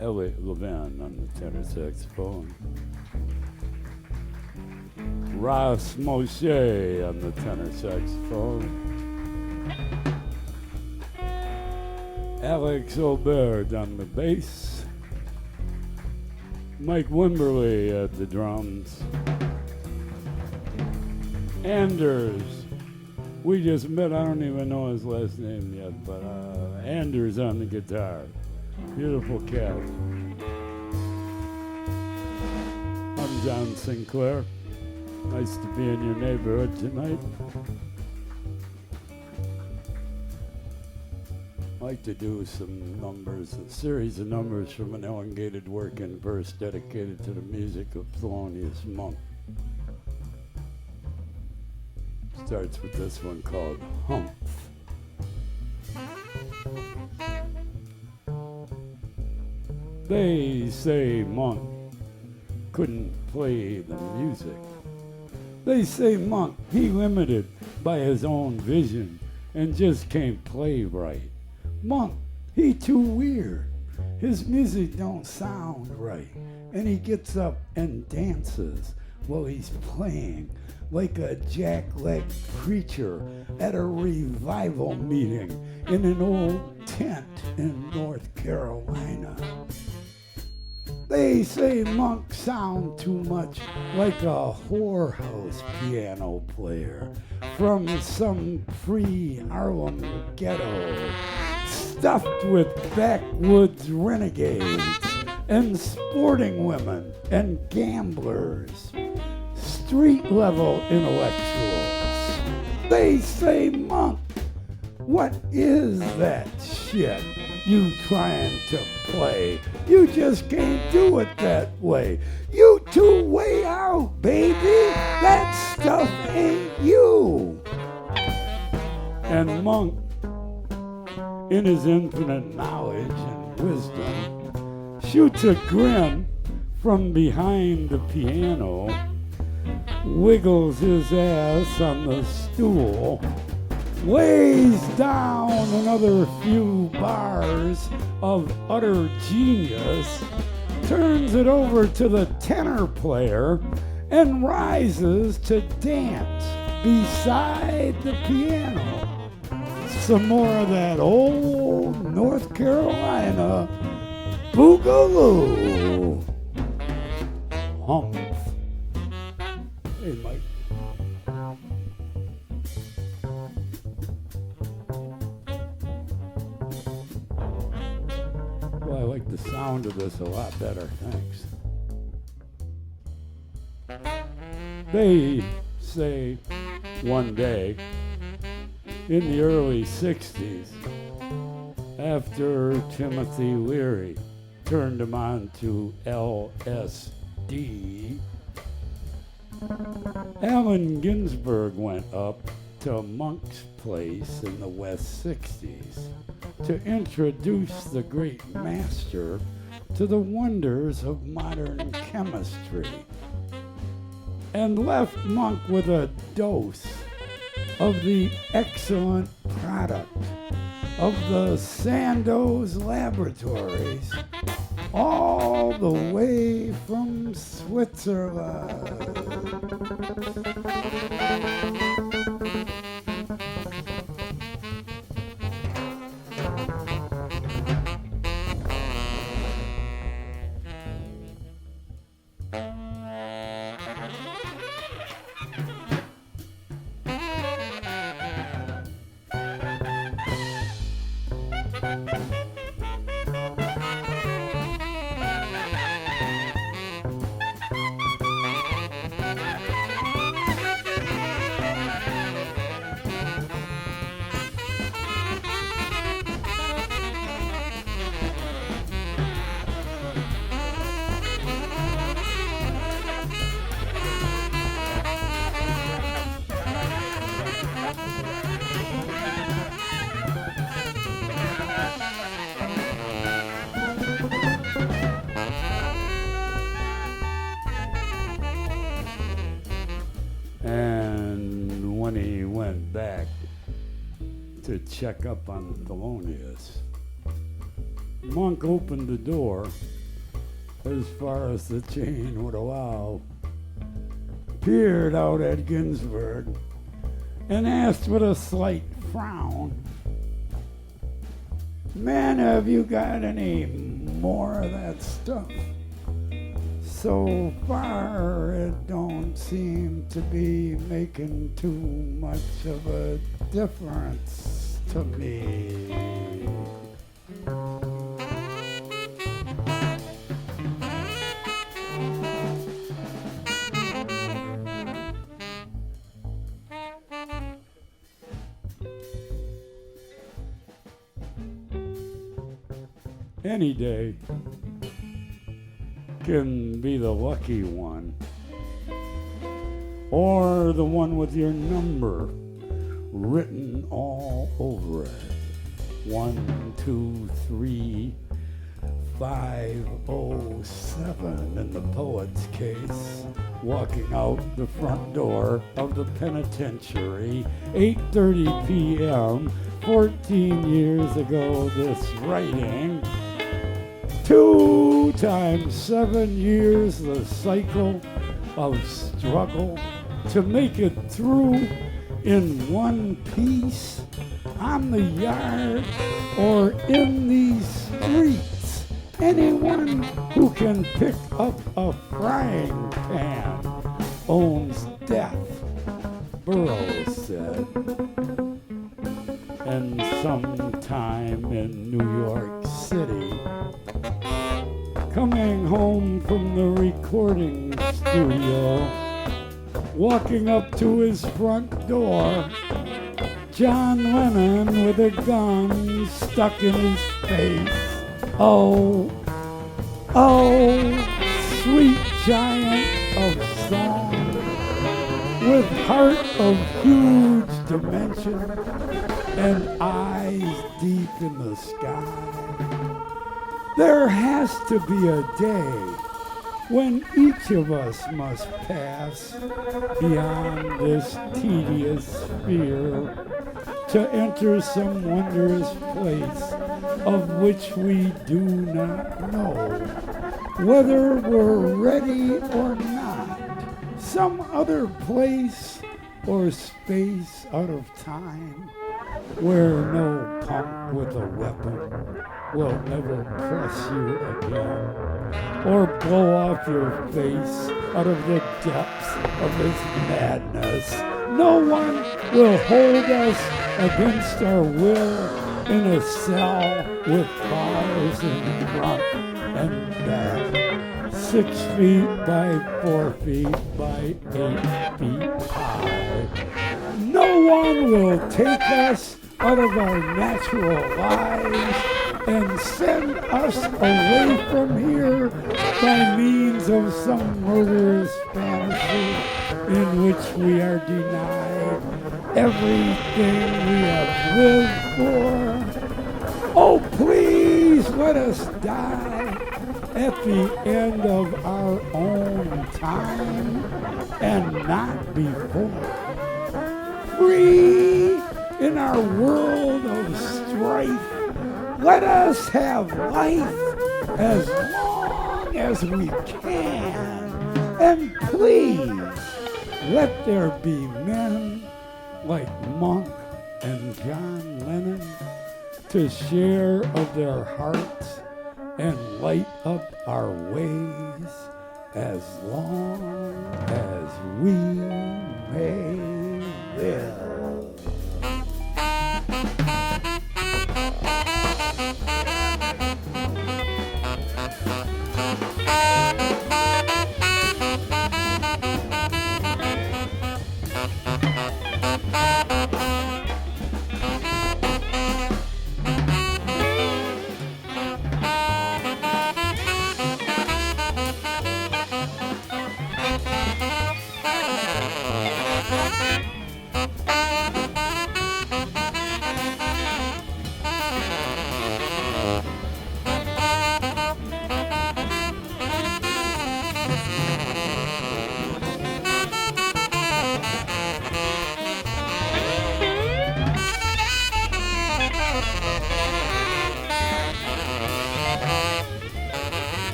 Elliott Levin on the tenor saxophone. Ras Moshe on the tenor saxophone. Alex Obert on the bass. Mike Wimberly at the drums. Anders, we just met, I don't even know his last name yet, but Anders on the guitar. Beautiful cat. I'm John Sinclair. Nice to be in your neighborhood tonight. I'd like to do some numbers, a series of numbers from an elongated work in verse dedicated to the music of Thelonious Monk. Starts with this one called Humph. They say Monk couldn't play the music. They say Monk, he limited by his own vision and just can't play right. Monk, he too weird. His music don't sound right. And he gets up and dances while he's playing like a jackleg preacher at a revival meeting in an old tent in North Carolina. They say Monk sound too much like a whorehouse piano player from some free Harlem ghetto, stuffed with backwoods renegades and sporting women and gamblers, street-level intellectuals. They say, Monk, what is that shit you trying to play? You just can't do it that way. You too way out, baby. That stuff ain't you. And Monk, in his infinite knowledge and wisdom, shoots a grin from behind the piano, wiggles his ass on the stool, lays down another few bars of utter genius, turns it over to the tenor player, and rises to dance beside the piano. Some more of that old North Carolina boogaloo. Humph. Hey, Mike. Well, I like the sound of this a lot better, thanks. They say one day in the early 60s, after Timothy Leary turned him on to LSD, Allen Ginsberg went up to Monk's place in the West 60s to introduce the great master to the wonders of modern chemistry, and left Monk with a dose of the excellent product of the Sandoz Laboratories, all the way from Switzerland. And when he went back to check up on Thelonious, Monk opened the door as far as the chain would allow, peered out at Ginsberg, and asked with a slight frown, "Man, have you got any more of that stuff? So far, it don't seem to be making too much of a difference to me." Any day can be the lucky one, or the one with your number written all over it. 1, 2, 3, 507 in the poet's case, walking out the front door of the penitentiary, 8:30 p.m., 14 years ago this writing. 2 times 7 years, the cycle of struggle to make it through in one piece, on the yard or in these streets. Anyone who can pick up a frying pan owns death, Burroughs said. And sometime in New York City, coming home from the recording studio, walking up to his front door, John Lennon with a gun stuck in his face. Oh, sweet giant of song, with heart of huge dimension and eyes deep in the sky. There has to be a day when each of us must pass beyond this tedious sphere to enter some wondrous place of which we do not know whether we're ready or not. Some other place or space out of time where no punk with a weapon will never press you again or blow off your face out of the depths of his madness. No one will hold us against our will in a cell with bars in front and back, 6 feet by 4 feet by 8 feet high. No one will take us out of our natural lives and send us away from here by means of some murderous fantasy in which we are denied everything we have lived for. Oh, please let us die at the end of our own time and not before. Free in our world of strife, let us have life as long as we can. And please, let there be men like Monk and John Lennon to share of their hearts and light up our ways as long as we may live.